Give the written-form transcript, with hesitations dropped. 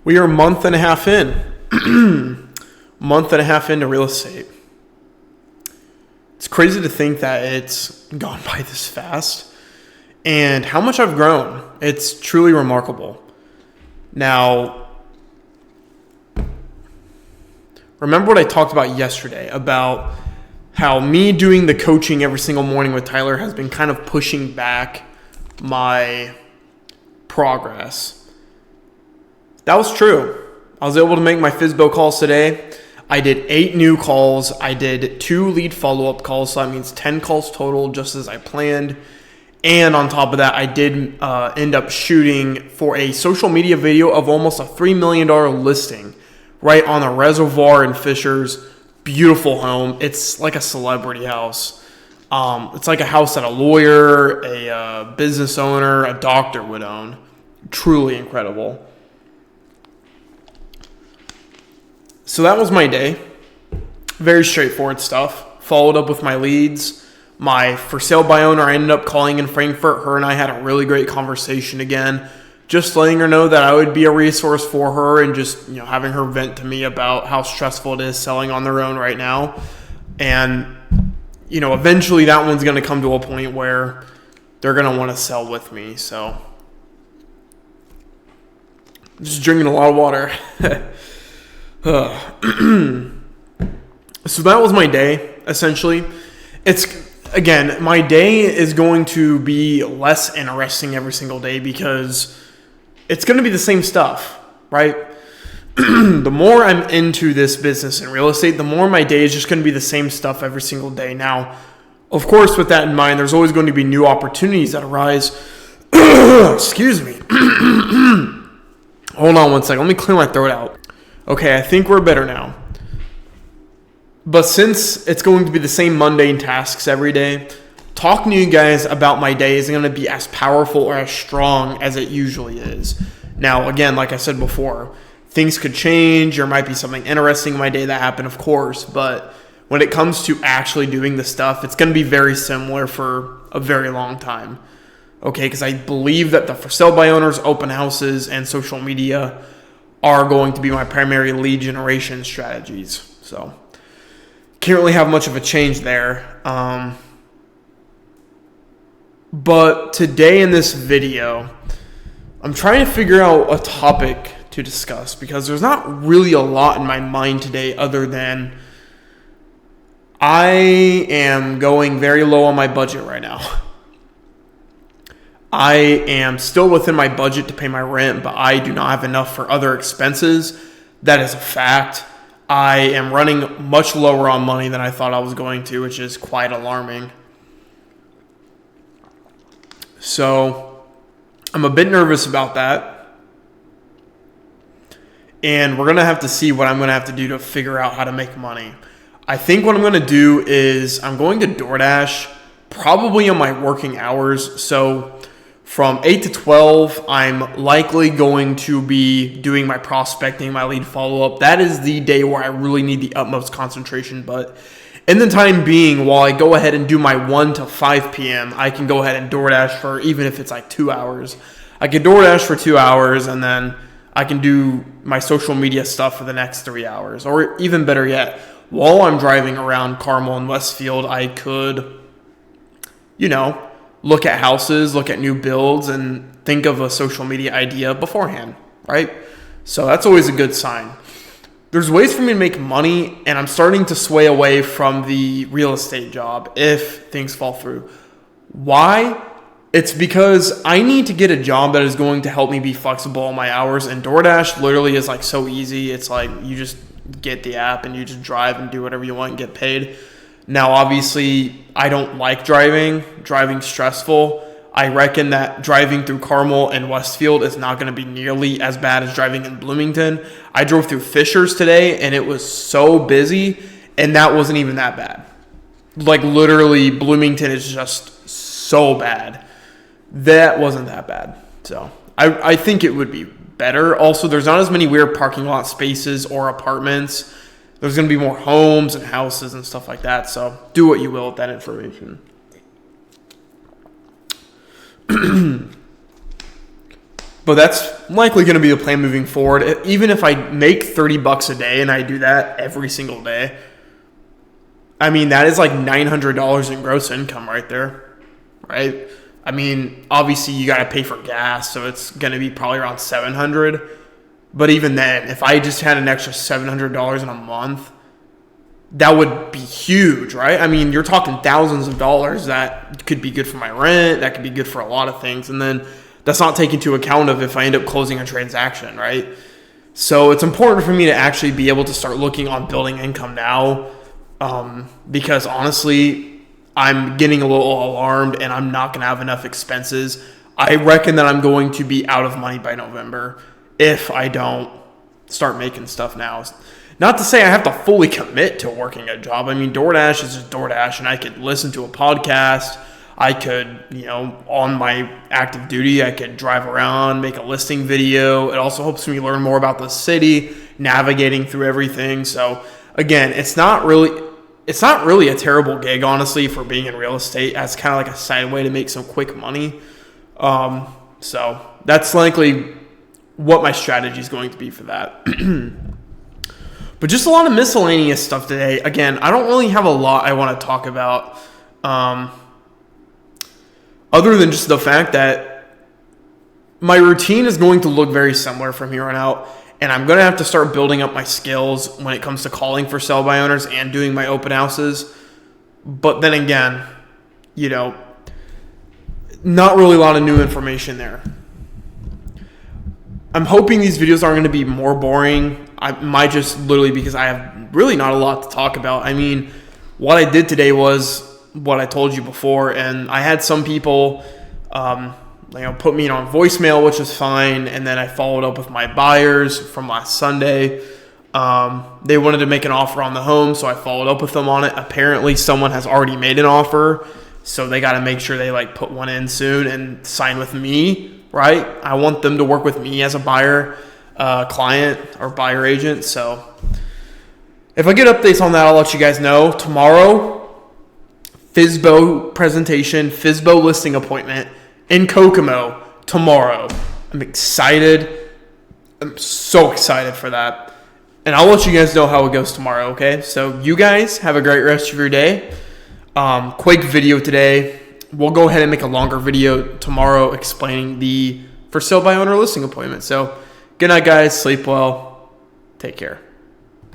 We are a month and a half in. Month and a half into real estate. It's crazy to think that it's gone by this fast and how much I've grown. It's truly remarkable. Now, remember what I talked about yesterday about how me doing the coaching every single morning with Tyler has been kind of pushing back my progress. That was true. I was able to make my FSBO calls today. I did 8 new calls. I did 2 lead follow-up calls, so that means 10 calls total, just as I planned. And on top of that, I did end up shooting for a social media video of almost a $3 million listing right on the reservoir in Fishers. Beautiful home. It's like a celebrity house. It's like a house that a lawyer, a business owner, a doctor would own. Truly incredible. So that was my day. Very straightforward stuff. Followed up with my leads. My for sale by owner, I ended up calling in Frankfurt. Her and I had a really great conversation again. Just letting her know that I would be a resource for her and just, having her vent to me about how stressful it is selling on their own right now. And, eventually that one's going to come to a point where they're going to want to sell with me. So, just drinking a lot of water. So that was my day, essentially. Again, my day is going to be less interesting every single day because it's going to be the same stuff, right? The more I'm into this business and real estate, the more my day is just going to be the same stuff every single day. Now, of course, with that in mind, there's always going to be new opportunities that arise. Excuse me. Hold on one second. Let me clear my throat out. Okay, I think we're better now. But since it's going to be the same mundane tasks every day, talking to you guys about my day isn't going to be as powerful or as strong as it usually is. Now, again, like I said before, things could change. There might be something interesting in my day that happened, of course. But when it comes to actually doing the stuff, it's going to be very similar for a very long time. Okay, because I believe that the for sale by owners, open houses, and social media are going to be my primary lead generation strategies. So can't really have much of a change there. But today in this video, I'm trying to figure out a topic to discuss because there's not really a lot in my mind today other than I am going very low on my budget right now. I am still within my budget to pay my rent, but I do not have enough for other expenses. That is a fact. I am running much lower on money than I thought I was going to, which is quite alarming. So I'm a bit nervous about that. And we're going to have to see what I'm going to have to do to figure out how to make money. I think what I'm going to do is I'm going to DoorDash probably on my working hours. So from 8 to 12, I'm likely going to be doing my prospecting, my lead follow-up. That is the day where I really need the utmost concentration. But in the time being, while I go ahead and do my 1 to 5 p.m., I can go ahead and DoorDash for, even if it's like 2 hours. I can DoorDash for 2 hours, and then I can do my social media stuff for the next 3 hours. Or even better yet, while I'm driving around Carmel and Westfield, I could, look at houses, look at new builds, and think of a social media idea beforehand, right? So that's always a good sign. There's ways for me to make money, and I'm starting to sway away from the real estate job if things fall through. Why? It's because I need to get a job that is going to help me be flexible on my hours, and DoorDash literally is like so easy. It's like you just get the app and you just drive and do whatever you want and get paid. Now, obviously, I don't like driving. Driving's stressful. I reckon that driving through Carmel and Westfield is not going to be nearly as bad as driving in Bloomington. I drove through Fishers today, and it was so busy, and that wasn't even that bad. Like, literally, Bloomington is just so bad. That wasn't that bad. So, I think it would be better. Also, there's not as many weird parking lot spaces or apartments. There's going to be more homes and houses and stuff like that. So do what you will with that information. But that's likely going to be the plan moving forward. Even if I make $30 a day and I do that every single day, I mean, that is like $900 in gross income right there, right? I mean, obviously you got to pay for gas, so it's going to be probably around $700. But even then, if I just had an extra $700 in a month, that would be huge, right? I mean, you're talking thousands of dollars that could be good for my rent, that could be good for a lot of things. And then that's not taken into account of if I end up closing a transaction, right? So it's important for me to actually be able to start looking on building income now, because honestly, I'm getting a little alarmed and I'm not going to have enough expenses. I reckon that I'm going to be out of money by November if I don't start making stuff now. Not to say I have to fully commit to working a job. I mean, DoorDash is just DoorDash, and I could listen to a podcast. I could, on my active duty, I could drive around, make a listing video. It also helps me learn more about the city, navigating through everything. So again, it's not really a terrible gig, honestly, for being in real estate as kind of like a side way to make some quick money. So that's likely what my strategy is going to be for that. But just a lot of miscellaneous stuff today. Again, I don't really have a lot I want to talk about, other than just the fact that my routine is going to look very similar from here on out, and I'm going to have to start building up my skills when it comes to calling for sell by owners and doing my open houses. But then again, not really a lot of new information there. I'm hoping these videos aren't going to be more boring. I might just literally because I have really not a lot to talk about. I mean, what I did today was what I told you before, and I had some people put me on voicemail, which was fine, and then I followed up with my buyers from last Sunday. They wanted to make an offer on the home, so I followed up with them on it. Apparently someone has already made an offer, so they got to make sure they put one in soon and sign with me, right? I want them to work with me as a buyer client or buyer agent. So if I get updates on that, I'll let you guys know. Tomorrow, FSBO presentation, FSBO listing appointment in Kokomo tomorrow. I'm excited. I'm so excited for that. And I'll let you guys know how it goes tomorrow, okay? So you guys have a great rest of your day. Quick video today. We'll go ahead and make a longer video tomorrow explaining the for sale by owner listing appointment. So good night, guys. Sleep well. Take care.